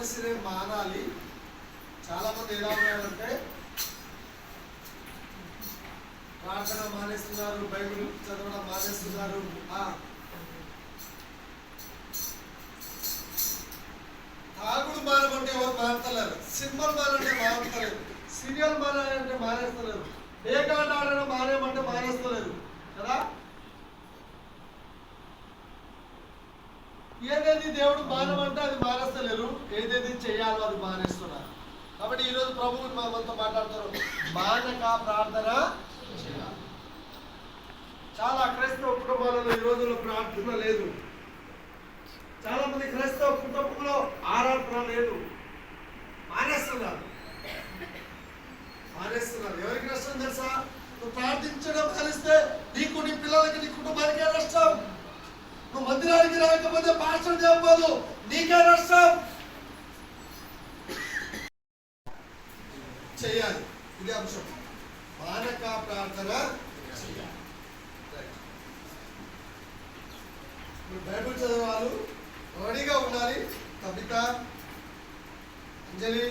చేయవలసినవి మానాలి. చాలా మంది ఎలా ఉన్నారంటే ప్రార్థన మానేస్తున్నారు, బైబిల్ చదవడం మానేస్తున్నారు. తాగుడు మానమంటే ఎవరు మానతలేరు, సినిమాలు మానంటే మానతలేరు, సీరియల్ మానాలంటే మానేస్తలేరు, పేకాట ఆడడం మానేమంటే మానేస్తలేరు కదా. ఏదేది దేవుడు మానమంటే అది మానేస్తలేరు, ఏదేది చేయాలో అది మానేస్తున్నారు. కాబట్టి ఈరోజు ప్రభువు మనతో మాట్లాడుతున్నారు, మానక ప్రార్థన చేయాలి. చాలా క్రైస్తవ కుటుంబాలలో ఈ రోజుల్లో ప్రార్థన లేదు. చాలా మంది క్రైస్తవ కుటుంబంలో ఆరాధన లేదు, మానేస్తున్నారు. ఎవరికి నష్టం తెలుసా? నువ్వు ప్రార్థించడం కలిస్తే నీకు, నీ పిల్లలకి, నీ కుటుంబానికే నష్టం. నువ్వు మందిరానికి రాకపోతే పాస్టర్ చెప్పదు, నీకే నష్టం. చేయాలి, ఇది అంశం. మానక ప్రార్థన చేయాలి. బైబిల్ చదవాలి, రెడీగా ఉండాలి. కవిత, అంజలి,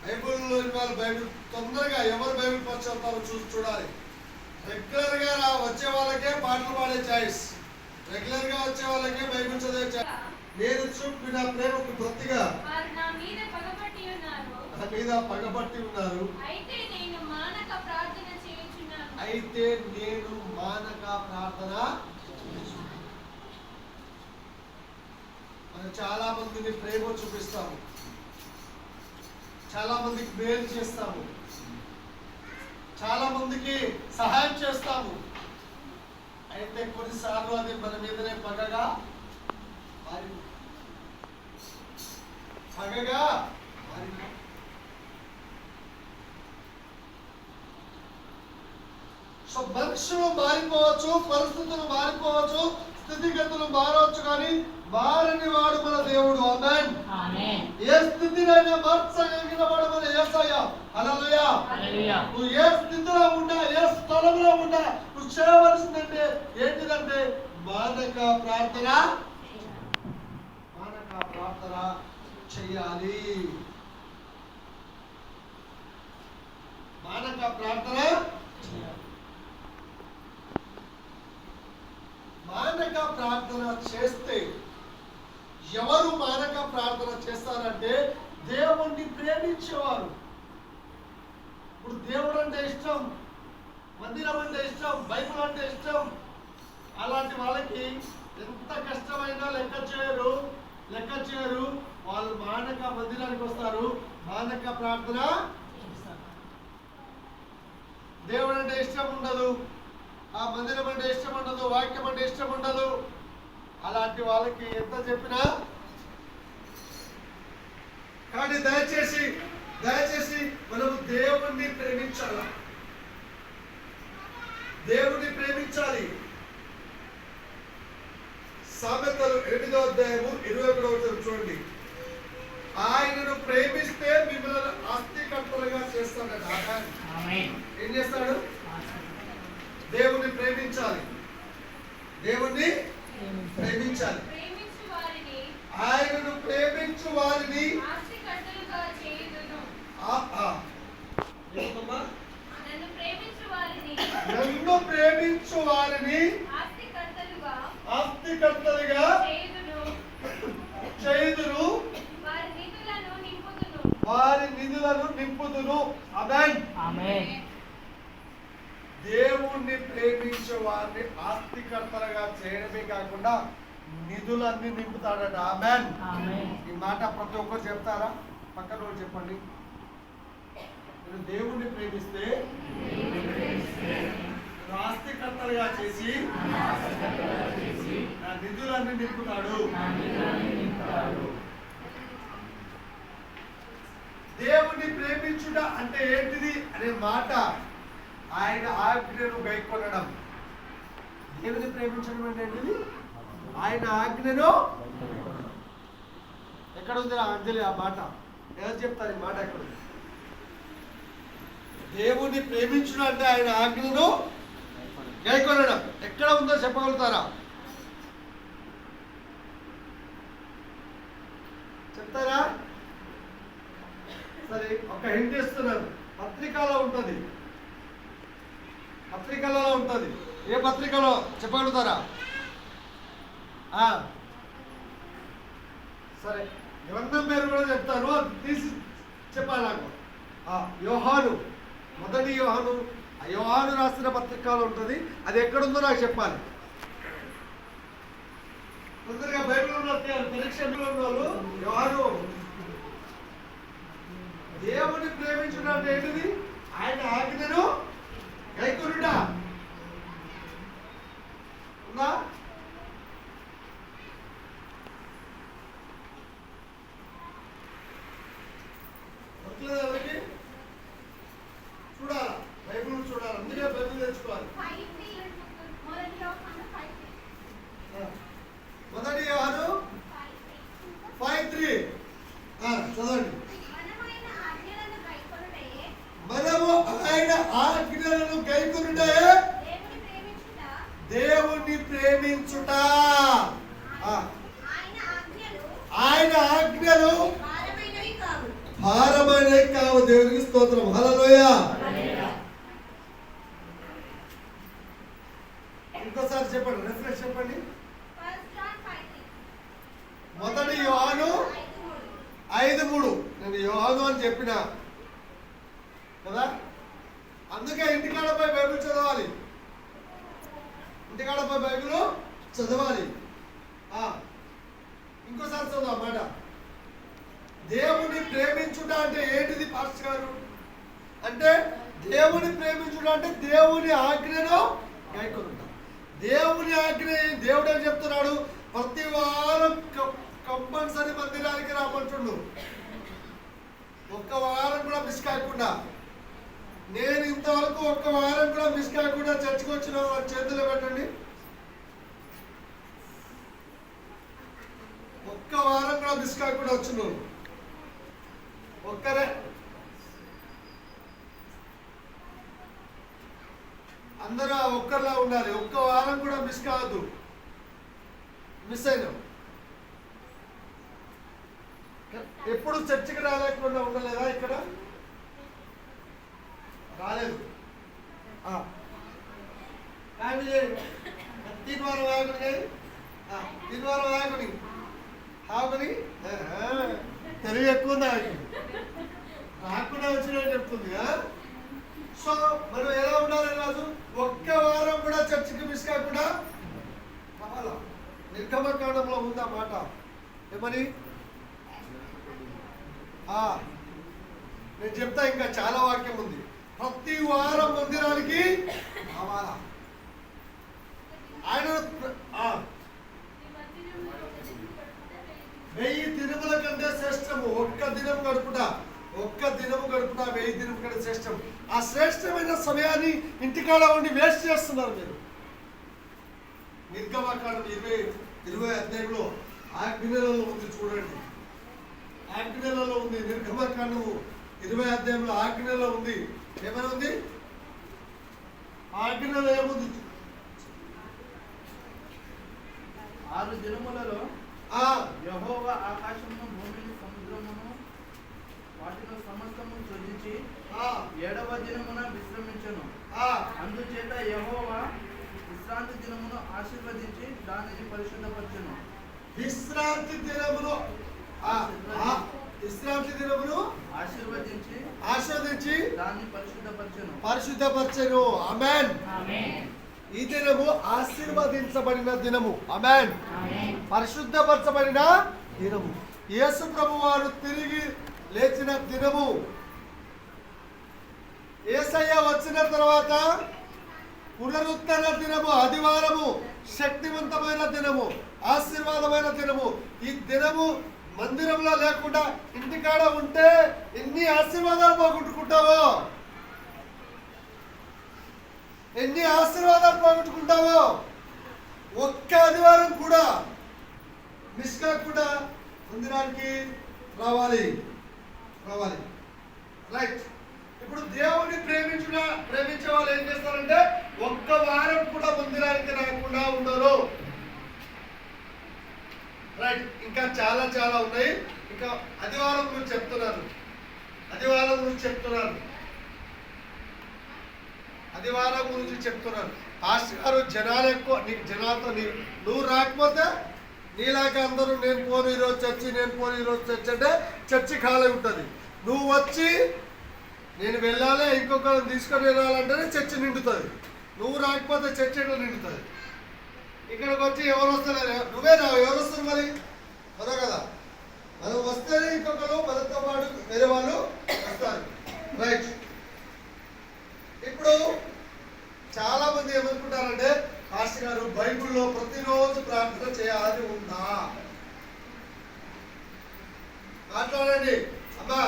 బైబిల్లో వాళ్ళు బైబిల్ తొందరగా ఎవరు బైబిల్ పంచుతారో చూడాలి. రెగ్యులర్గా వచ్చే వాళ్ళకే పాటలు పాడే చాయిస్, రెగ్యులర్గా వచ్చే వాళ్ళకే బైబిల్ చదివే చాయిస్. నేను చూపి నా ప్రేమకు బొత్తిగా నా మీద పగబట్టి ఉన్నారు, అయితే నేను మానక ప్రార్థన. మనం చాలా మందిని ప్రేమ చూపిస్తాము, చాలా మందికి మేలు చేస్తాము, చాలా మందికి సహాయం చేస్తాము. అయితే కొన్నిసార్లు అది మన మీదనే పగగా సో మనుషులు మారిపోవచ్చు, పరిస్థితులు మారిపోవచ్చు, స్థితిగతులు మారవచ్చు, కానీ మారని వాడు మన దేవుడు. ఆమేన్. ఏ స్థితినైనా మార్చగలిగిన వాడు మన యేసయ్య. హల్లెలూయా. నువ్వు ఏ స్థితిలో ఉన్నా, ఏ స్థలంలో ఉన్నా, నువ్వు చేయవలసిందంటే ఏంటిదంటే మానక ప్రార్థన చెయ్యాలి. మానక ప్రార్థన మానక ప్రార్థన చేస్తే, ఎవరు మానక ప్రార్థన చేస్తారంటే దేవుణ్ణి ప్రేమించేవారు. ఇప్పుడు దేవుడు అంటే ఇష్టం, మందిరం అంటే ఇష్టం, బైబిల్ అంటే ఇష్టం, అలాంటి వాళ్ళకి ఎంత కష్టమైనా లెక్క చేయరు. వాళ్ళు మానక మందిరానికి వస్తారు, మానక ప్రార్థన. దేవుడు అంటే ఇష్టం ఉండదు, ఆ మందిరం అంటే ఇష్టం ఉండదు, వాక్యం అంటే ఇష్టం ఉండదు. అలాంటి వాళ్ళకి ఎంత చెప్పినా, కానీ దయచేసి మనము దేవుణ్ణి ప్రేమించాలి. సామెతలు 8వ అధ్యాయము 21వ వచనం చూడండి. ఆయనను ప్రేమిస్తే మిమ్మల్ని ఆస్తికర్తలుగా చేస్తాడట. ఏం చేస్తాడు? దేవుణ్ణి ప్రేమించాలి, ఆయనను ప్రేమించు వారిని నన్ను ప్రేమించు వారిని ఆస్తికర్తలుగా చేయుదును, వారి నిధులను నింపుదును. ఆమేన్. దేవుణ్ణి ప్రేమించే వారిని ఆస్తికర్తలుగా చేయడమే కాకుండా నిధులన్నీ నింపుతాడట. ఆమేన్. ఈ మాట ప్రతి ఒక్కరు చెప్తారా? పక్కన వాళ్ళు చెప్పండి. నేను దేవుణ్ణి ప్రేమిస్తే ఆస్తికర్తలుగా చేసి నా నిధులన్నీ నింపుతాడు. దేవుణ్ణి ప్రేమించుట అంటే ఏంటిది అనే మాట, ఆయన ఆజ్ఞను గైకొనడం. దేవుని ప్రేమించడం అంటే ఏంటిది? ఆయన ఆజ్ఞను. ఎక్కడ ఉంది అంజలి ఆ మాట? ఎవరు చెప్తారు ఈ మాట? ఎక్కడ ఉంది? దేవుణ్ణి ప్రేమించడం అంటే ఆయన ఆజ్ఞను గైకొనడం. ఎక్కడ ఉందో చెప్పగలుగుతారా? చెప్తారా? సరే, ఒక హింట్ ఇస్తున్నాను. పత్రికలో ఉంటుంది. పత్రికలలో ఉంటుంది. ఏ పత్రికలో చెప్పగలుగుతారా? సరే, గ్రంథం పేరు కూడా చెప్తాను, అది తీసి చెప్పాలి నాకు. యోహాను, మొదటి యోహాను, యోహాను రాసిన పత్రికలో ఉంటుంది. అది ఎక్కడుందో నాకు చెప్పాలి. తొందరగా బైబిల్ పరీక్షలో ఉన్న వాళ్ళు యోహాను. దేవుని ప్రేమించడం అంటే ఏంటిది? ఆయన ఆజ్ఞను గైకొనుట ఉందా? ఎవరికి చూడాలా? బైబిల్ చూడాలి. అందుకే బైబిల్ తెచ్చుకోవాలి. మొదటి యోహాను 5:3 చదవండి. మనము ఆయన ఆజ్ఞలను గైకొనుటే దేవుణ్ణి ప్రేమించుట. ఆయన ఆజ్ఞలు భారమైనవి కావు. దేవునికి స్తోత్రం. హల్లెలూయా. ఇంకోసారి చెప్పండి, రిఫ్రెష్ చెప్పండి. మొదటి యోహాను 5:3. నేను యోహాను అని చెప్పిన కదా, అందుకే ఇంటికాడపై బైబిల్ చదవాలి. ఇంటికాడపై బైబిల్ చదవాలి. ఇంకోసారి చదువు అన్నమాట. దేవుని ప్రేమించుట అంటే ఏంటిది పాస్టర్ గారు? అంటే దేవుని ప్రేమించుట అంటే దేవుని ఆజ్ఞను గైకొనుట. దేవుని ఆజ్ఞ దేవుడు ఏం చెప్తున్నాడు? ప్రతి వారం కంపల్సరీ మందిరానికి రామంటుండు. ఒక్క వారం కూడా మిస్ కాకుండా. నేను ఇంతవరకు ఒక్క వారం కూడా మిస్ కాకుండా చర్చకు వచ్చిన చేతులు పెట్టండి. ఒక్క వారం కూడా మిస్ కాకుండా వచ్చినారు ఒక్కరే. అందరూ ఒక్కరిలా ఉండాలి. ఒక్క వారం కూడా మిస్ కావద్దు. మిస్ అయినాం. ఎప్పుడు చర్చికి రాలేకుండా ఉండలేదా? ఇక్కడ రాలేదు. తినవారం ఆగుని, తినవారం ఆగుని ఆగుని తెలుగు ఎక్కువ ఉంది. ఆగి రాకుండా వచ్చిన చెప్తుంది. సో మనం ఎలా ఉండాలి రాజు? ఒక్క వారం కూడా చర్చికి మిస్ కాకుండా రావాలా? నిర్గమకాండంలో ఉంది ఆ మాట. ఏమని? నేను చెప్తా, ఇంకా చాలా వాక్యం ఉంది. ప్రతి వారం మందిరానికి రావాలా? ఆయన 1000 దినముల కంటే శ్రేష్టము ఒక్క దినం గడుపుట. 1000 దినం కంటే శ్రేష్టం. ఆ శ్రేష్టమైన సమయాన్ని ఇంటికాడ ఉండి వేస్ట్ చేస్తున్నారు మీరు. నిర్గమకాండం 20 అధ్యాయంలో ఆజ్ఞలలో ఉంది, చూడండి. ఆజ్ఞలలో ఉంది. నిర్గమకాండము 20 అధ్యాయంలో ఆజ్ఞలో ఉంది. ఏమైనా ఉంది? ఆజ్ఞలో ఏముంది? 6 దినములలో యెహోవా ఆకాశమును, భూమిని, సముద్రమును, వాటిలో సమస్తము సృజించి 7వ దినమున విశ్రమించెను. అందుచేత యెహోవా విశ్రాంతి దినమును ఆశీర్వదించి దానిని పరిశుద్ధపరచెను. విశ్రాంతి దినమును ఆశీర్వదించి దాన్ని పరిశుద్ధపరచెను. ఆమేన్. ఈ దినము ఆశీర్వదించబడిన దినము. ఆమేన్. పరిశుద్ధపరచబడిన దినము. యేసు ప్రభు వారు తిరిగి లేచిన దినము. యేసయ్య వచ్చిన తర్వాత పునరుత్తర దినము, ఆదివారము, శక్తివంతమైన దినము, ఆశీర్వాదమైన దినము. ఈ దినము మందిరంలో లేకుండా ఇంటికాడ ఉంటే ఎన్ని ఆశీర్వాదాలు పోగొట్టుకుంటావో, ఎన్ని ఆశీర్వాదాలు పోగొట్టుకుంటావో. ఒక్క ఆదివారం కూడా మిస్ కాకుండా మందిరానికి రావాలి. రైట్. ఇప్పుడు దేవుని ప్రేమించే వాళ్ళు ఏం చేస్తారంటే ఒక్క వారం కూడా మందిరానికి రాకుండా ఉండరు. రైట్. ఇంకా చాలా ఉన్నాయి. ఇంకా ఆదివారం గురించి చెప్తున్నాను. ఆదివారం గురించి చెప్తున్నాను. పాస్టర్ గారు జనాలు ఎక్కువ, నీకు జనాలతో నువ్వు రాకపోతే నీలాగా అందరూ నేను పోను ఈరోజు చర్చి అంటే చర్చి ఖాళీ ఉంటుంది. నువ్వు వచ్చి నేను వెళ్ళాలి, ఇంకొకరిని తీసుకొని వెళ్ళాలంటేనే చర్చి నిండుతుంది. నువ్వు రాకపోతే చర్చి ఎట్లా నిండుతుంది? ఇక్కడికి వచ్చి ఎవరు వస్తలేరు, నువ్వే రావు, ఎవరు వస్తారు మరి? మరో కదా, మనం వస్తేనే ఇంకొకరు మనతో పాటు వేరే వాళ్ళు వస్తారు. రైట్. ఇప్పుడు చాలా మంది ఏమనుకుంటారంటే పాస్టర్ గారు బైబిల్లో ప్రతిరోజు ప్రార్థన చేయాలని ఉందా? మాట్లాడండి అమ్మా.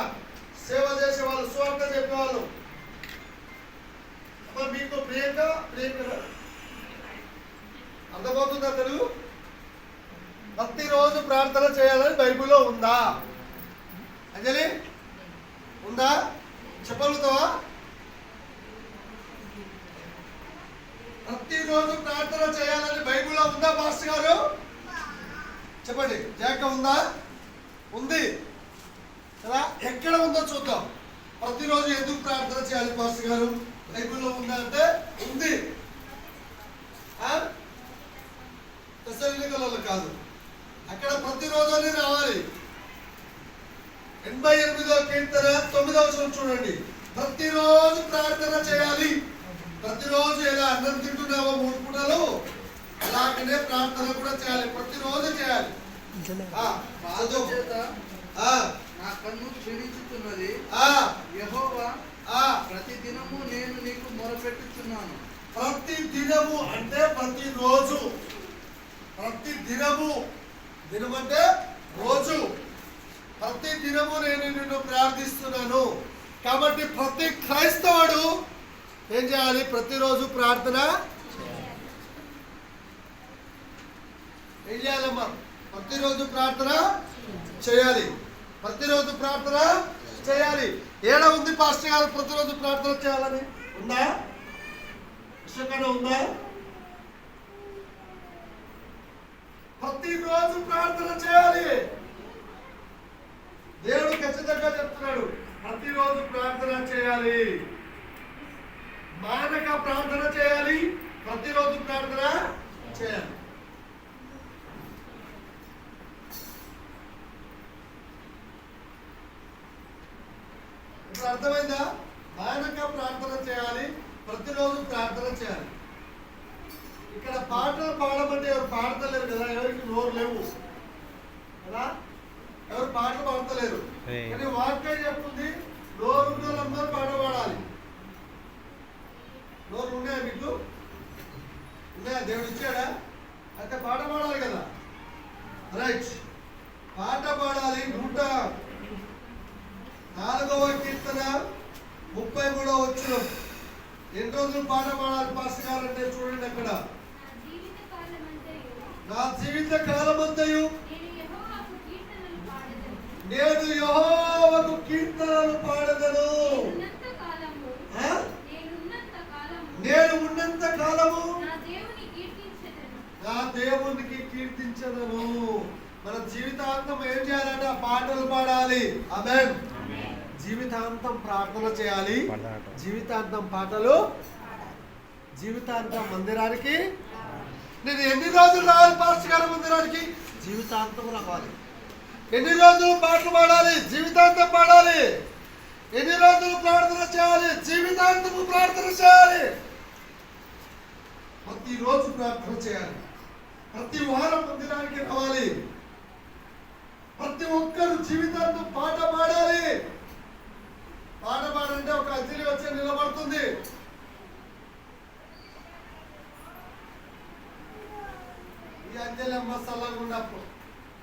సేవ చేసే వాళ్ళు, సువార్త చెప్పేవాళ్ళు, అమ్మా మీకు ప్రియంక అర్థమవుతుందా తెలుగు? ప్రతిరోజు ప్రార్థన చేయాలని బైబిల్లో ఉందా? అంజలి ఉందా? చెప్పగలుగుతావా? ప్రతిరోజు ప్రార్థన చేయాలని బైబిల్లో ఉందా పాస్టర్ గారు? చెప్పండి. జాక ఉందా? ఉంది కదా. ఎక్కడ ఉందో చూద్దాం. ప్రతిరోజు ఎందుకు ప్రార్థన చేయాలి పాస్టర్ గారు? బైబిల్లో ఉందా అంటే ఉంది. తెస్సలోనికీయులలో కాదు, అక్కడ ప్రతిరోజు అని రావాలి. 88వ కీర్తన 9వ వచనం చూడండి. ప్రతిరోజు ప్రార్థన చేయాలి. ప్రతిరోజు ఎలా అన్నం తింటున్నావో 3 పూటలు, అలాగనే ప్రార్థన కూడా చేయాలి. ప్రతిరోజు చేయాలి. నా కన్ను క్షీణించుతున్నది. యెహోవా, ప్రతి దినము నేను నీకు మొరపెట్టుచున్నాను. ప్రతి దినము అంటే ప్రతిరోజు. ప్రతి దినము, దినం అంటే రోజు. ప్రతి దినము నేను నిన్ను ప్రార్థిస్తున్నాను. కాబట్టి ప్రతి క్రైస్తవుడు ఏం చేయాలి? ప్రతిరోజు ప్రార్థన ఏం చేయాలమ్మా? ప్రతిరోజు ప్రార్థన చేయాలి. ప్రతిరోజు ప్రార్థన చేయాలి. ఏడ ఉంది పాస్టర్ గారు ప్రతిరోజు ప్రార్థన చేయాలని? ఉందా? పుస్తకంలో ఉందా? ప్రతిరోజు ప్రార్థన చేయాలి. దేవుడు ఖచ్చితంగా చెప్తున్నాడు, ప్రతిరోజు ప్రార్థన చేయాలి. మానక ప్రార్థన చేయాలి. ప్రతిరోజు ప్రార్థన చేయాలి. ఇప్పుడు అర్థమైందా? మానక ప్రార్థన చేయాలి, ప్రతిరోజు ప్రార్థన చేయాలి. ఇక్కడ పాటలు పాడమంటే ఎవరు పాడతలేరు కదా, ఎవరికి నోరు లేవు కదా, ఎవరు పాటలు పాడతలేరు. కానీ వాక్యం చెప్తుంది నోరు ఉన్న వాళ్ళందరూ పాట పాడాలి. నోరు ఉన్నాయా మీకు? ఉన్నాయా? దేవుడు ఇచ్చాడా? అయితే పాట పాడాలి కదా. రైట్, పాట పాడాలి. 104వ కీర్తన 33వ వచనం. ఎన్ని రోజులు పాట పాడాలి పాస్టర్ గారు అంటే చూడండి అక్కడ. నా జీవిత కాలమంతయు నేను యెహోవాకు కీర్తనలు పాడెదను. నేను ఉన్నంత కాలము నా దేవునికి కీర్తించదను. మన జీవితాంతం ఏం చేయాలంటే పాటలు పాడాలి. ఆమేన్. జీవితాంతం ప్రార్థన చేయాలి, జీవితాంతం పాటలు, జీవితాంతం మందిరానికి. నేను ఎన్ని రోజులు రావాలి పాస్టర్ గారి మందిరానికి? జీవితాంతం రావాలి. ఎన్ని రోజులు పాటలు పాడాలి? జీవితాంతం పాడాలి. ఎన్ని రోజులు ప్రార్థన చేయాలి? జీవితాంతము ప్రార్థన చేయాలి. ప్రతిరోజు ప్రార్థన చేయాలి. ప్రతి వారం మందిరానికి రావాలి. ప్రతి ఒక్కరు జీవితాంతం పాట పాడాలి. పాట పాడంటే ఒక అంజలి వచ్చి నిలబడుతుంది. ఈ అంజలి అమ్మ సల్లగా ఉన్నప్పుడు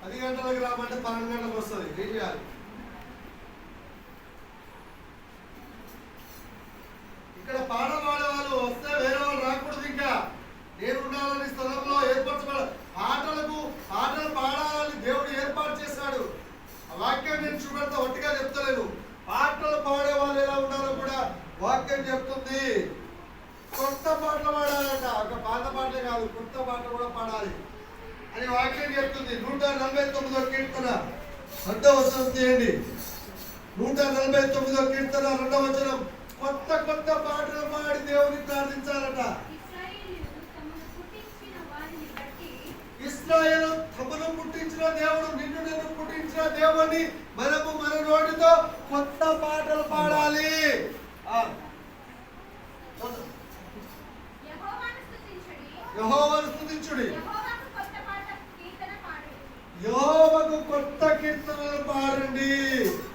10 గంటలకు రామంటే 12 గంటలకు వస్తుంది. ఏం చేయాలి? ఇక్కడ పాట పాడే వాళ్ళు వస్తే వేరే వాళ్ళు రాకూడదు. ఇంకా నేను ఉండాలని స్థలంలో ఏర్పరచబడాలి. పాటలు పాడాలని దేవుడు ఏర్పాటు చేశాడు. ఆ వాక్యం నేను చూపెడతా, ఒట్టిగా చెప్తలేను. పాటలు పాడే వాళ్ళు ఎలా ఉండాలో కూడా వాక్యం చెప్తుంది. కొత్త పాటలు పాడాలంట. ఒక పాత పాటలే కాదు, కొత్త పాటలు కూడా పాడాలి అని వాక్యం చెప్తుంది. 149వ కీర్తన రెండవ వచనం తీయండి. 149వ కీర్తన 2వ వచనం. కొత్త కొత్త పాటలు పాడి దేవుని ప్రార్థించాలట. ఇశ్రాయేలు తమను పుట్టించిన దేవుడు, నిన్ను నన్ను పుట్టించిన దేవుని మనము మన నోటితో కొత్త పాటలు పాడాలి. యెహోవాను స్తుతించుడి, యెహోవాకు కొత్త కీర్తనలు పాడండి.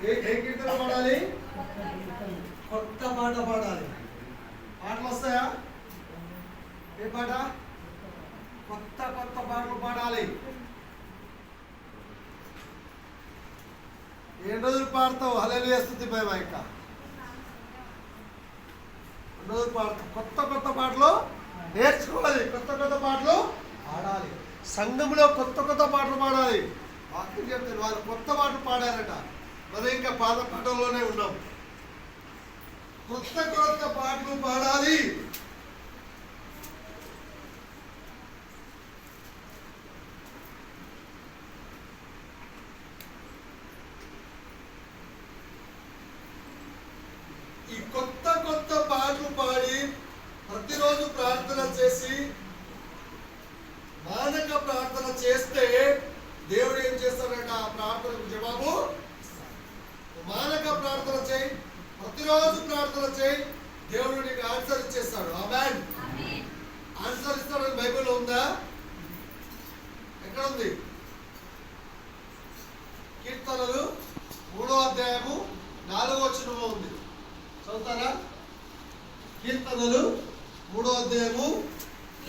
ఏ కీర్తన పాడాలి? కొత్త పాట పాడాలి. పాటలు వస్తాయా? ఏ పాట? కొత్త కొత్త పాటలు పాడాలి. ఏ రోజులు పాడతావు హల్లెలూయా స్తుతి మహిమ? ఇంకా 2 రోజులు పాడతావు. కొత్త కొత్త పాటలు నేర్చుకోవాలి, కొత్త కొత్త పాటలు పాడాలి. సంఘంలో కొత్త కొత్త పాటలు పాడాలి. వాక్యం చెప్తారు, వారు కొత్త పాటలు పాడారట. మనం ఇంకా పాత పాటల్లోనే ఉన్నాం. కొత్త కొత్త పాటలు పాడాలి. ఈ కొత్త కొత్త పాటలు పాడి ప్రతిరోజు ప్రార్థన చేసి మానక ప్రార్థన చేస్తే దేవుడు ఏం చేస్తాడంటే ఆ ప్రార్థనకు జవాబు ఇస్తాడు. మానక ప్రార్థన చేయి, ప్రతిరోజు ప్రార్థన చేయి, దేవుడు నీకు ఆన్సర్ ఇచ్చేస్తాడు. ఆమేన్. ఆన్సర్ ఇస్తాడని బైబిల్లో ఉందా? ఎక్కడ ఉంది? కీర్తనలు 3వ అధ్యాయము 4వ వచనంలో ఉంది. చదువుతారా? కీర్తనలు 3వ అధ్యాయము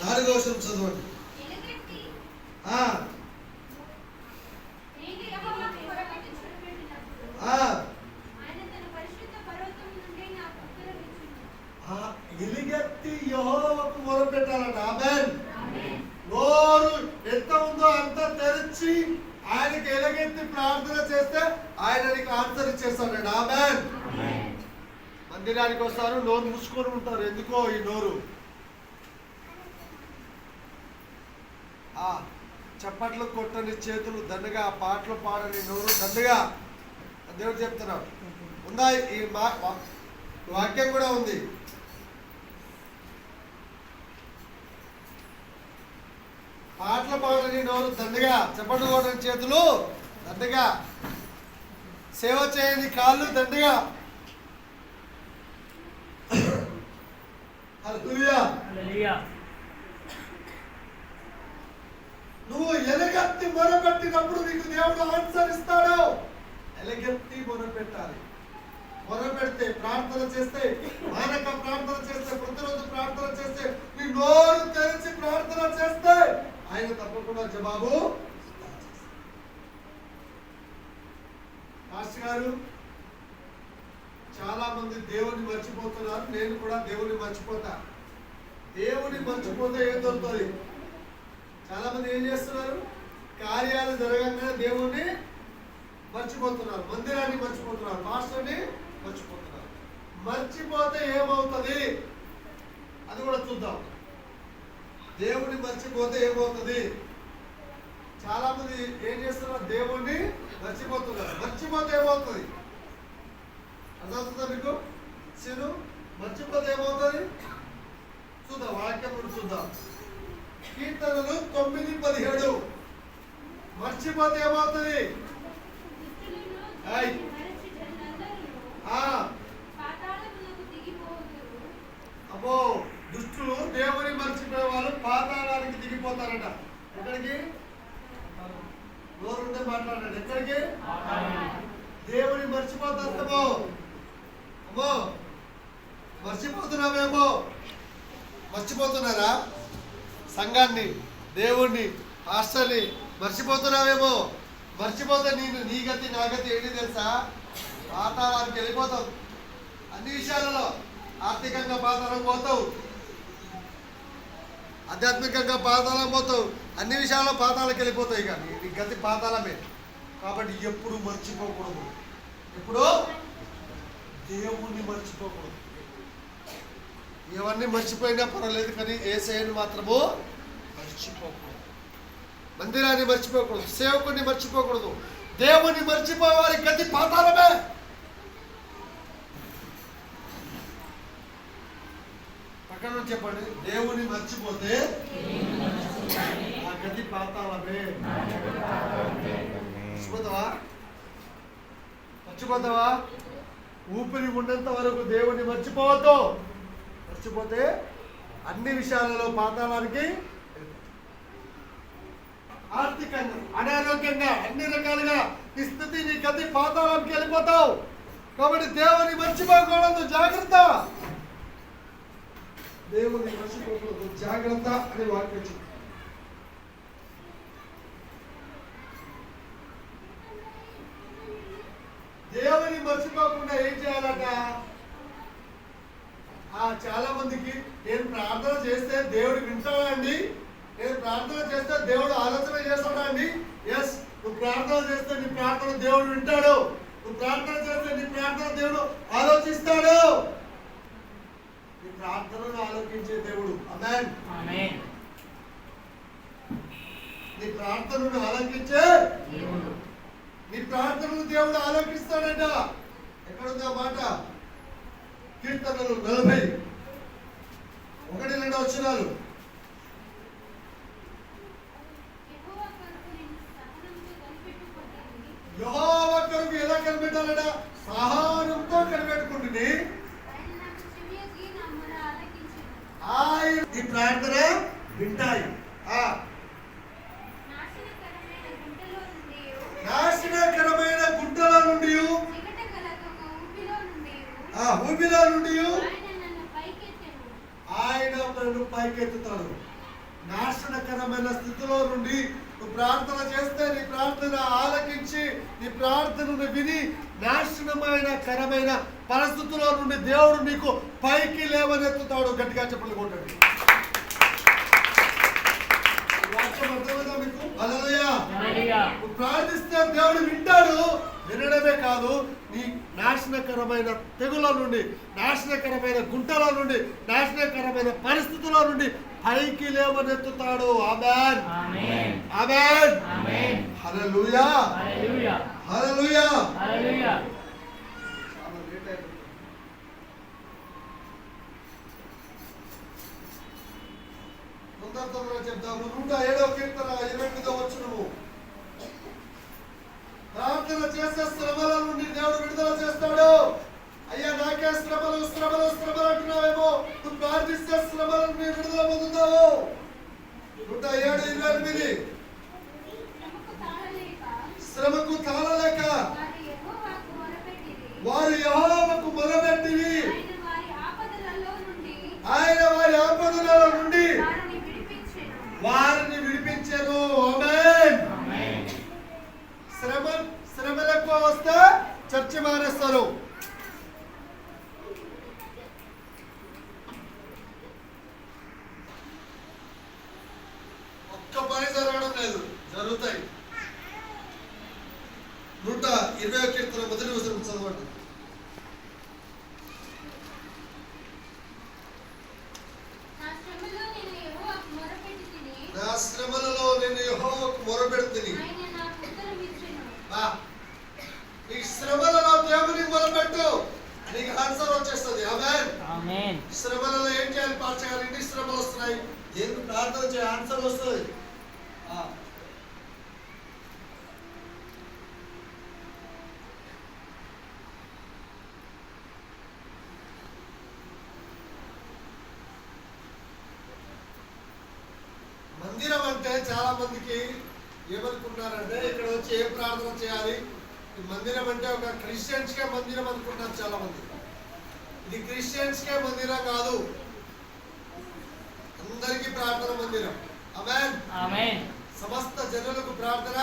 4వ వచనం చదవండి. ఎలుగెత్తి యెహోవాకు మొరపెట్టాలట. ఆమేన్. నోరు ఎంత ఉందో అంత తెరిచి ఆయనకి ఎలుగెత్తి ప్రార్థన చేస్తే ఆయన నీకు ఆన్సర్ ఇచ్చేస్తాడు. ఆమేన్. మందిరానికి వస్తారు, నోరు మూసుకొని ఉంటారు. ఎందుకో ఈ నోరు. చప్పట్లు కొట్టని చేతులు దండగా, పాటలు పాడని నోరు దండగా దేవుడు చెప్తున్నాడు. ఉందా? ఈ వాక్యం కూడా ఉంది. పాటలు పాడని నోరు దండగా, చప్పట్లు కొట్టని చేతులు దండగా, సేవ చేయని కాళ్ళు దండగా. హల్లెలూయా. నువ్వు ఎలుగెత్తి మొరపెట్టినప్పుడు నీకు దేవుడు ఆన్సర్ ఇస్తాడు. ఎలుగెత్తి మొరపెట్టాలి. మొరపెడితే, ప్రార్థన చేస్తే, మానక ప్రార్థన చేస్తే, ప్రతిరోజు ప్రార్థన చేస్తే, నీ నోరు తెరిచి ప్రార్థన చేస్తే ఆయన తప్పకుండా జవాబు. మాస్టర్ గారు, చాలా మంది దేవుని మర్చిపోతున్నారు. నేను కూడా దేవుని మర్చిపోతా. దేవుని మర్చిపోతే ఏం దొరుకుతుంది? చాలా మంది ఏం చేస్తున్నారు? కార్యాలు జరగగానే దేవుణ్ణి మర్చిపోతున్నారు, మందిరాన్ని మర్చిపోతున్నారు, మాస్టర్ని మర్చిపోతున్నారు. మర్చిపోతే ఏమవుతుంది అది కూడా చూద్దాం. దేవుణ్ణి మర్చిపోతే ఏమవుతుంది? చాలా మంది ఏం చేస్తున్నారు? దేవుణ్ణి మర్చిపోతున్నారు. మర్చిపోతే ఏమవుతుంది అర్థమవుతుందా మీకు? శను మర్చిపోతే ఏమవుతుంది చూద్దాం. వాక్యం చూద్దాం. కీర్తనలు 9:17. మర్చిపోతే ఏమవుతుంది? అబ్బో, దుష్టులు దేవుని మర్చిపోయే వాళ్ళు పాతాళానికి దిగిపోతారట. ఎక్కడికి? నోరుంటే మాట్లాడాడు. ఎక్కడికి? దేవుని మర్చిపోతారేమో. అమ్మో, మర్చిపోతున్నామేమో. మర్చిపోతున్నారా? సంఘాన్ని, దేవుణ్ణి, పాస్టర్ని మర్చిపోతున్నావేమో. మర్చిపోతే నీ గతి నా గతి ఏంటి తెలుసా? పాతాళానికి వెళ్ళిపోతావు. అన్ని విషయాలలో ఆర్థికంగా పాతాళం పోతావు, ఆధ్యాత్మికంగా పాతాళం పోతావు, అన్ని విషయాల్లో పాతాళానికి వెళ్ళిపోతావు. ఇక నీ గతి పాతాళమే. కాబట్టి ఎప్పుడు మర్చిపోకూడదు. ఎప్పుడు దేవుణ్ణి మర్చిపోకూడదు. ఇవన్నీ మర్చిపోయినా పర్వాలేదు, కానీ యేసయ్యను మాత్రము మర్చిపోకూడదు. మందిరాన్ని మర్చిపోకూడదు, సేవకుడిని మర్చిపోకూడదు, దేవుని మర్చిపోయే వారి గతి పాతాళమే. పక్కన చెప్పండి, దేవుని మర్చిపోతే ఆ గతి పాతాళమే. మర్చిపోతావా? ఊపిరి ఉన్నంత వరకు దేవుని మర్చిపోవద్దు. మర్చిపోతే అన్ని విషయాలలో పాతాళానికి, ఆర్థికంగా, అనారోగ్యంగా, అన్ని రకాలుగా నీ స్థితి, నీ గతి పాతాళానికి వెళ్ళిపోతావు. కాబట్టి దేవుని మర్చిపోకూడదు, జాగ్రత్త. దేవుని మర్చిపోకూడదు, జాగ్రత్త అని వాక్యం చెప్తుంది. దేవుని మర్చిపోకుండా ఏం చేయాలట? చాలా మందికి నేను ప్రార్థన చేస్తే దేవుడు వింటాడా అండి? నేను ప్రార్థన చేస్తే దేవుడు ఆలోచన చేస్తాడా అండి? ఎస్, నువ్వు ప్రార్థన చేస్తే నీ ప్రార్థన దేవుడు వింటాడు. నువ్వు ప్రార్థన చేస్తే నీ ప్రార్థన దేవుడు ఆలోచిస్తాడు. నీ ప్రార్థనను ఆలోచించే దేవుడు. ఆమేన్. నీ ప్రార్థనను ఆలోచించే దేవుడు, నీ ప్రార్థనను దేవుడు ఆలోకిస్తాడట. ఎక్కడుంది ఆ మాట? కీర్తనలు 40:1-2 వచనాలు. యెహోవా కొరకు ఎలా కనిపెట్టాలట? సహనంతో కనిపెట్టుకుంటుంది. ఆయన నీ ప్రార్థన వింటాయి. నాశనకరమైన గుంటల నుండి, ఊబిలో నుండి ఆయన నన్ను పైకెత్తుతాడు. నాశనకరమైన స్థితిలో నుండి నువ్వు ప్రార్థన చేస్తే నీ ప్రార్థన ఆలకించి నీ ప్రార్థనను విని నాశనమైన కరమైన పరిస్థితుల్లో నుండి దేవుడు నీకు పైకి లేవనెత్తుతాడు. గట్టిగా చెప్పండి కొట్టండి. మీకు హల్లెలూయా. ప్రార్థిస్తే దేవుడు వింటాడు. వినడమే కాదు, నీ నాశనకరమైన తెగుల నుండి, నాశనకరమైన గుంటల నుండి, నాశనకరమైన పరిస్థితుల నుండి పైకి లేవనెత్తుతాడు. ఆమేన్, ఆమేన్, ఆమేన్. హల్లెలూయా, హల్లెలూయా, హల్లెలూయా, హల్లెలూయా. చాలా లేట్ అయింది. తొందరగా చెప్తాము. 107వ కీర్తన 28వ వచనము. ప్రార్థన చేసే శ్రమల నుండి దేవుడు విడుదల చేస్తాడు. అయ్యా నాకే శ్రమలు శ్రమలు శ్రమలు అంటున్నావేమో, నువ్వు ప్రార్థిస్తే శ్రమల నుండి విడుదల పొందుతావు. 107:28. శ్రమకు తాళలేక వారు యెహోవాకు మొరపెట్టిరి. ఆయన వారి ఆపదలలో నుండి వారిని విడిపించెను. ఆమేన్. శ్రమలు ఎక్కువ వస్తే చర్చి మానేస్తారు. ఒక్క పని జరగడం లేదు, జరుగుతాయి. 120వ కీర్తన 1వ వచనం చదవండి. నా శ్రమలలో నేను యెహోవాకు మొరపెడుతుని. ఈ శ్రమలలో దేవునికి మొరపెట్టు, నీకు ఆన్సర్ వచ్చేస్తుంది. ఆమేన్, ఆమేన్. శ్రమలలో ఏం చేయాలి? పాల్చేయాలి. ఎన్ని శ్రమలు వస్తున్నాయి, దేవుని ప్రార్థన చేయ, ఆన్సర్ వస్తుంది. మందిరం అంటే చాలా మందికి ఏమనుకుంటారంటే, ఇక్కడ వచ్చి ఏ ప్రార్థన చేయాలి, ఈ మందిరం అంటే ఒక క్రిస్టియన్స్ కే మందిరం అనుకుంటారు చాలా మంది. ఇది క్రిస్టియన్స్ కే మందిరం కాదు, అందరికీ ప్రార్థన మందిరం. ఆమేన్, ఆమేన్. సమస్త జనులకు ప్రార్థన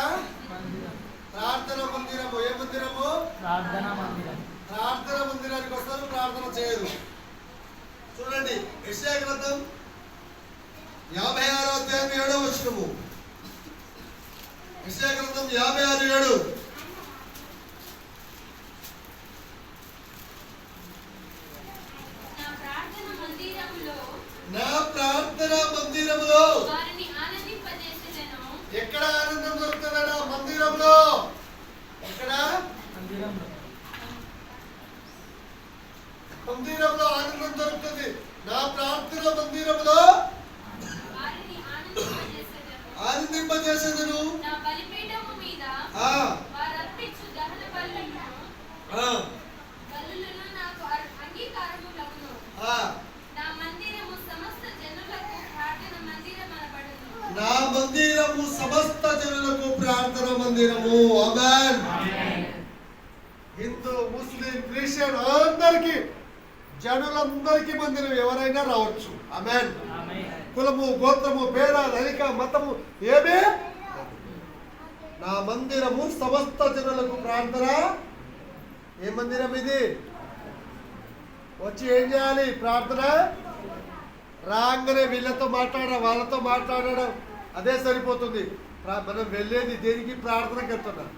ప్రార్థన మందిరము. ఏ మందిరము? ప్రార్థన మందిరం. ప్రార్థన మందిరానికి వస్తారు, ప్రార్థన చేయరు. చూడండి, యెషయా గ్రంథం 56వ అధ్యాయం 7వ వచనము. యెషయా గ్రంథం 56:7. నా ప్రార్థన మందిరములో ఎక్కడ ఆనందం దొరుకుతుందా? మందిరంలో. ప్రార్థన మందిరము. ఆమేన్. హిందూ, ముస్లిం, క్రిస్టియన్ అందరికి, జనులందరికీ మందిరం ఎవరైనా రావచ్చు. ఆమేన్. కులము, గోత్రము, పేద, ధనిక, మతము ఏమే, నా మందిరము సమస్త జనులకు ప్రార్థన. ఏ మందిరం ఇది? వచ్చి ఏం చేయాలి? ప్రార్థన. రాగానే వీళ్ళతో మాట్లాడడం, వాళ్ళతో మాట్లాడడం అదే సరిపోతుంది. మనం వెళ్ళేది దేనికి? ప్రార్థనకి వెళ్తున్నాం.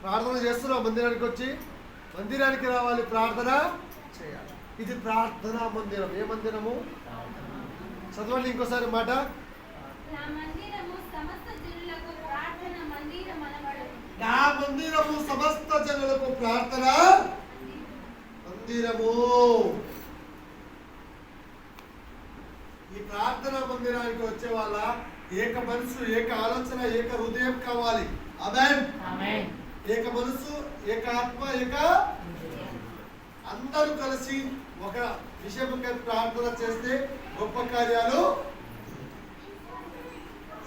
ప్రార్థన చేస్తున్నాం. మందిరానికి వచ్చి మందిరానికి రావాలి, ప్రార్థన చేయాలి. ఇది ప్రార్థనా మందిరం. ఏ మందిరము? చదవండి ఇంకోసారి మాట. నా మందిరము సమస్త జనులకు ప్రార్థన మందిరము. ఈ ప్రార్థనా మందిరానికి వచ్చే వాళ్ళ ఏక మనసు, ఏక ఆలోచన, ఏక హృదయం కావాలి. ఆమేన్. ఏక మనసు, ఏక ఆత్మ, ఏక అందరూ కలిసి ఒక విషయముకై ప్రార్థన చేస్తే గొప్ప కార్యాలు.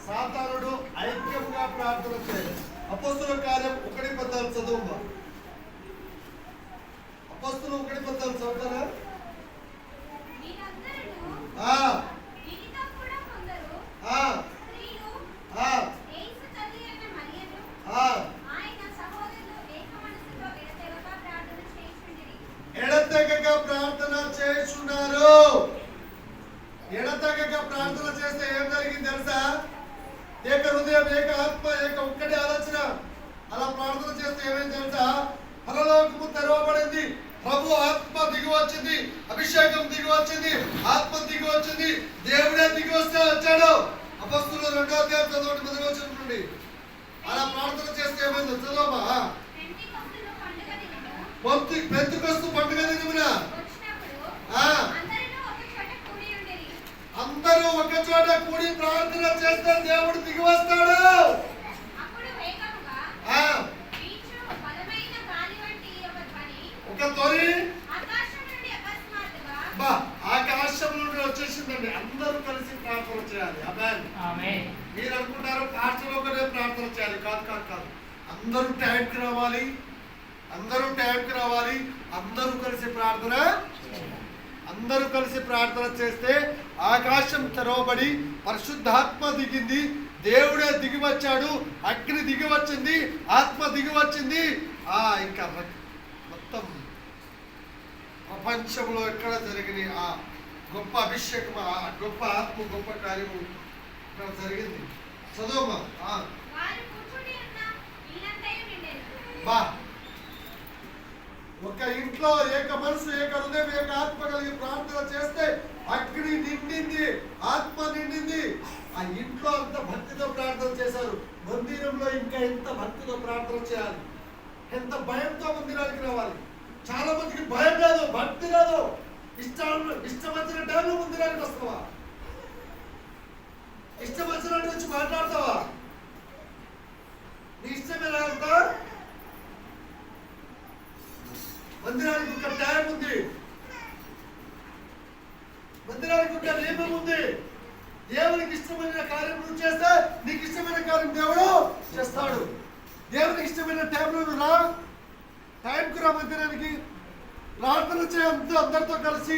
సాతానుడు ఐక్యంగా ప్రార్థన చేయాలి. అపోస్తుల కార్యం 1:14 చదువు. అపోస్తులు 1:14 చదువుతారా? ఎడతెగక ప్రార్థన చేస్తున్నారు. ఎడతెగక ప్రార్థన చేస్తే ఏం జరిగింది తెలుసా? ఏక హృదయం, ఏక ఆత్మ, ఏక ఒక్కటి ఆలోచన. అలా ప్రార్థన చేస్తే ఏమైంది తెలుసా? పరలోకము తెరవబడింది. ప్రభు ఆత్మ దిగి వచ్చింది, అభిషేకం దిగి వచ్చింది, ఆత్మ దిగి వచ్చింది, దేవుడే దిగి వస్తే వచ్చాడు. అపొస్తలుల 2వ అధ్యాయం చదవండి, 10వ వచనం నుండి. అలా ప్రార్థన చేస్తే ఏమైంది చదవమా? పెంతెకొస్తు పండుగ దినమున అందరూ ఒక చోట కూడి ప్రార్థన చేస్తే దేవుడు దిగి వస్తాడు. ఒక తొలి ఆకాశం నుండి వచ్చేసిందండి. అందరూ కలిసి ప్రార్థన చేయాలి. ఆమేన్. మీరు అనుకుంటారు పాస్టర్ ఒకటే ప్రార్థన చేయాలి. కాదు కాదు కాదు. అందరూ టైంకి రావాలి. అందరూ కలిసి ప్రార్థన. అందరూ కలిసి ప్రార్థన చేస్తే ఆకాశం తెరవబడి పరిశుద్ధాత్మ దిగింది, దేవుడే దిగి వచ్చాడు, అగ్ని దిగి వచ్చింది, ఆత్మ దిగి వచ్చింది. ఇంకా మొత్తం ప్రపంచంలో ఎక్కడ జరిగిన ఆ గొప్ప అభిషేకం, ఆ గొప్ప ఆత్మ, గొప్ప కార్యము ఇక్కడ జరిగింది. చదువుమా. బా ఒక ఇంట్లో ఏక మనసు, ఏక హృదయం, ఏక ఆత్మ కలిగి ప్రార్థన చేస్తే అగ్ని నిండింది, ఆత్మ నిండింది. ఆ ఇంట్లో అంత భక్తితో ప్రార్థన చేశారు. మందిరంలో ఇంకా ఎంత భక్తితో ప్రార్థన చేయాలి, ఎంత భయంతో మందిరానికి రావాలి. చాలా మందికి భయం లేదు, భక్తి లేదు. ఇష్టం వచ్చిన టైంలో మందిరానికి వస్తావా? ఇష్టం వచ్చినట్టు వచ్చి మాట్లాడతావా? నీ ఇష్టమే రాగలుగుతా? మందిరానికి ఒక టైం ఉంది. మందిరానికి ఒక నియమం ఉంది. దేవునికి ఇష్టమైన కార్యం నువ్వు చేస్తే నీకు ఇష్టమైన కార్యం దేవుడు చేస్తాడు. దేవునికి ఇష్టమైన టైంలో నువ్వు రా, టైంకి రా మందిరానికి. ప్రార్థన చేయంతో అందరితో కలిసి.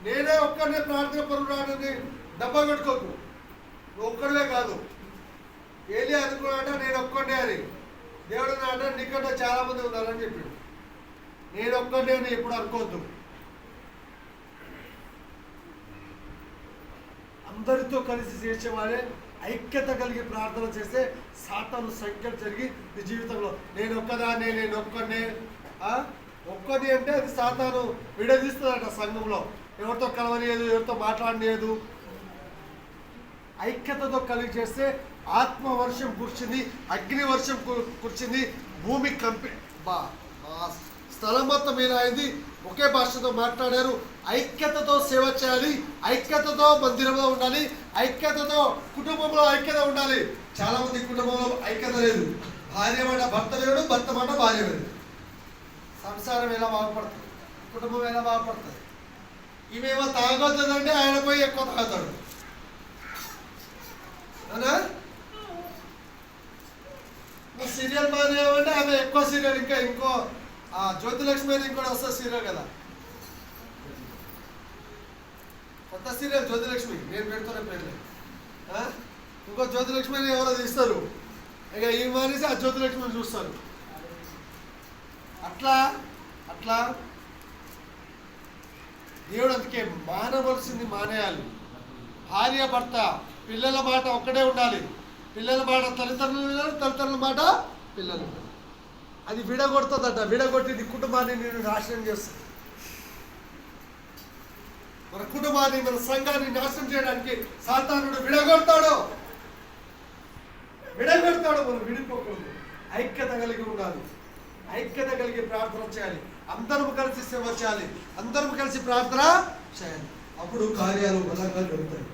నేనే ఒక్కనే ప్రార్థన పరుడు రానని డబ్బా కట్టుకోకు. నువ్వు ఒక్కడే కాదు. ఏలి అనుకున్నాట నేను ఒక్కడే అని. దేవుడు నాట నీకంటే చాలా మంది ఉన్నారని చెప్పాడు. నేను ఒక్కడే అని ఎప్పుడు అనుకోవద్దు. అందరితో కలిసి చేసేవాడే ఐక్యత కలిగి ప్రార్థన చేస్తే సాతాను సంఖ్యలు జరిగి నీ జీవితంలో నేను ఒక్కదాన్నే, నేను ఒక్కనే. ఒక్కది అంటే అది సాతాను విడదీస్తుందట సంఘంలో. ఎవరితో కలవలేదు, ఎవరితో మాట్లాడలేదు. ఐక్యతతో కలిగి చేస్తే ఆత్మ వర్షం కురిచింది, అగ్ని వర్షం కురిచింది, భూమి స్థలం మొత్తం మీద అయింది. ఒకే భాషతో మాట్లాడారు. ఐక్యతతో సేవ చేయాలి, ఐక్యతతో మందిరంలో ఉండాలి, ఐక్యతతో కుటుంబంలో ఐక్యత ఉండాలి. చాలా మంది కుటుంబంలో ఐక్యత లేదు. భార్య మాట భర్త లేడు, భర్త మాట భార్య లేదు. సంసారం ఎలా బాగుపడుతుంది, కుటుంబం ఎలా బాగుపడుతుంది? ఈమెమో తాగొద్దంటే ఆయన పోయి ఎక్కువ తాగుతాడు. అవునా? సీరియల్ మానేయమంటే ఆమె ఎక్కువ సీరియల్ ఇంకో జ్యోతిలక్ష్మి అని ఇంకోటి వస్తుంది సీరియల్ కదా, కొత్త సీరియల్ జ్యోతిలక్ష్మి, నేను పెడుతున్న పేర్లు. ఇంకో జ్యోతిలక్ష్మి అని ఎవరో తీస్తారు, ఇక ఈ మానేసి ఆ జ్యోతిలక్ష్మిని చూస్తారు. అట్లా అట్లా దేవుడు అందుకే మానవలసింది మానేయాలి. భార్య భర్త పిల్లల మాట ఒక్కడే ఉండాలి. పిల్లల మాట తల్లిదండ్రులు వినాలి, తల్లిదండ్రుల మాట పిల్లలు. అది విడగొడుతుందట. విడగొట్టింది కుటుంబాన్ని నేను నాశనం చేస్తుంది. మన కుటుంబాన్ని మన సంఘాన్ని నాశనం చేయడానికి సాతానుడు విడగొడతాడు. మనం విడిపోకూడదు. ఐక్యత కలిగి ఉండాలి. ఐక్యత కలిగి ప్రార్థన చేయాలి. అందరం కలిసి సేవ చేయాలి. అందరం కలిసి ప్రార్థన చేయాలి. అప్పుడు కార్యాలు బలంగా జరుగుతాయి.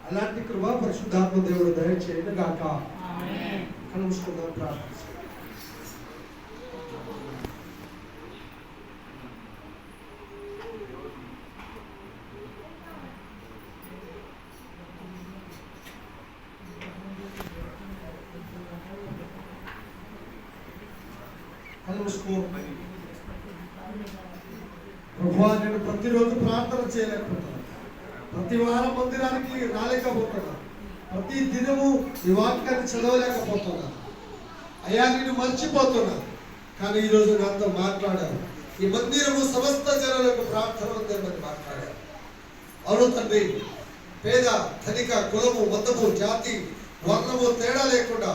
అలాంటి కృప పరిశుద్ధాత్మ దేవుడు దయచేయను గాక. కలుసుకుందాం, ప్రార్థన. ప్రభువా, నేను ప్రతిరోజు ప్రార్థన చేయలేకపోతున్నాను. ప్రతి వారం మందిరానికి రాలేకపోతున్నా. ప్రతి దినము ఈ వాక్యాన్ని చదవలేకపోతున్నా. అయ్యా, నేను మర్చిపోతున్నా. కానీ ఈరోజు నాతో మాట్లాడారు. ఈ మందిరము సమస్త జనులకు ప్రార్థన మందిరమని మాట్లాడారు. అవును తండ్రి, పేద ధనిక కులము మతము జాతి వర్ణము తేడా లేకుండా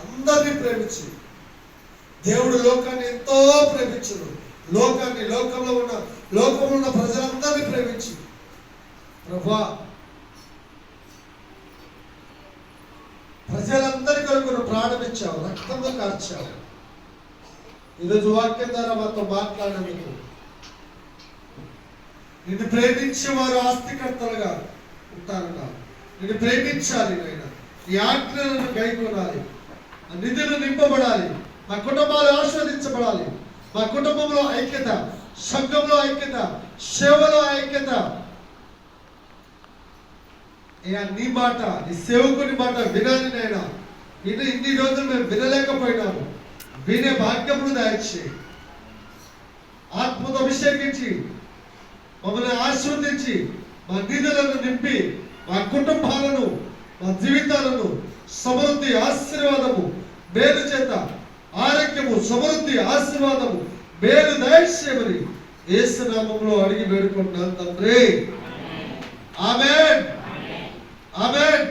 అందరినీ ప్రేమించి దేవుడు లోకాన్ని ఎంతో ప్రేమించను. లోకంలో ఉన్న ప్రజలందరినీ ప్రేమించి ప్రభువా, ప్రజలందరి కొరకు ప్రాణం ఇచ్చావు, రక్తంలో కార్చావు. ఈరోజు వాక్యం ద్వారా మాతో మాట్లాడినందుకు నిన్ను ప్రేమించే వారు ఆస్తికర్తలుగా ఉంటారన్నారు. నిన్ను ప్రేమించాలి నాయన. ఈ ఆజ్ఞలను గైకొనాలి. నిధులు నింపబడాలి. మా కుటుంబాలు ఆస్వాదించబడాలి. మా కుటుంబంలో ఐక్యత, సంఘంలో ఐక్యత, సేవలో ఐక్యత. నీ మాట, నీ సేవకుని మాట వినాలి నాయన. ఇన్ని రోజులు మేము వినలేకపోయినాము. వినే భాగ్యమును దయచేయి. ఆత్మతో అభిషేకించి మమ్మల్ని ఆశీర్వదించి మా నిధులను నింపి మా కుటుంబాలను, మా జీవితాలను సమృద్ధి, ఆశీర్వాదము, మేలు చేత ఆరోగ్యము, సమృద్ధి, ఆశీర్వాదము, మేలు దయచేయమని యేసు నామములో అడిగి వేడుకుంటున్నాను తండ్రి. ఆమేన్. ఆమేన్.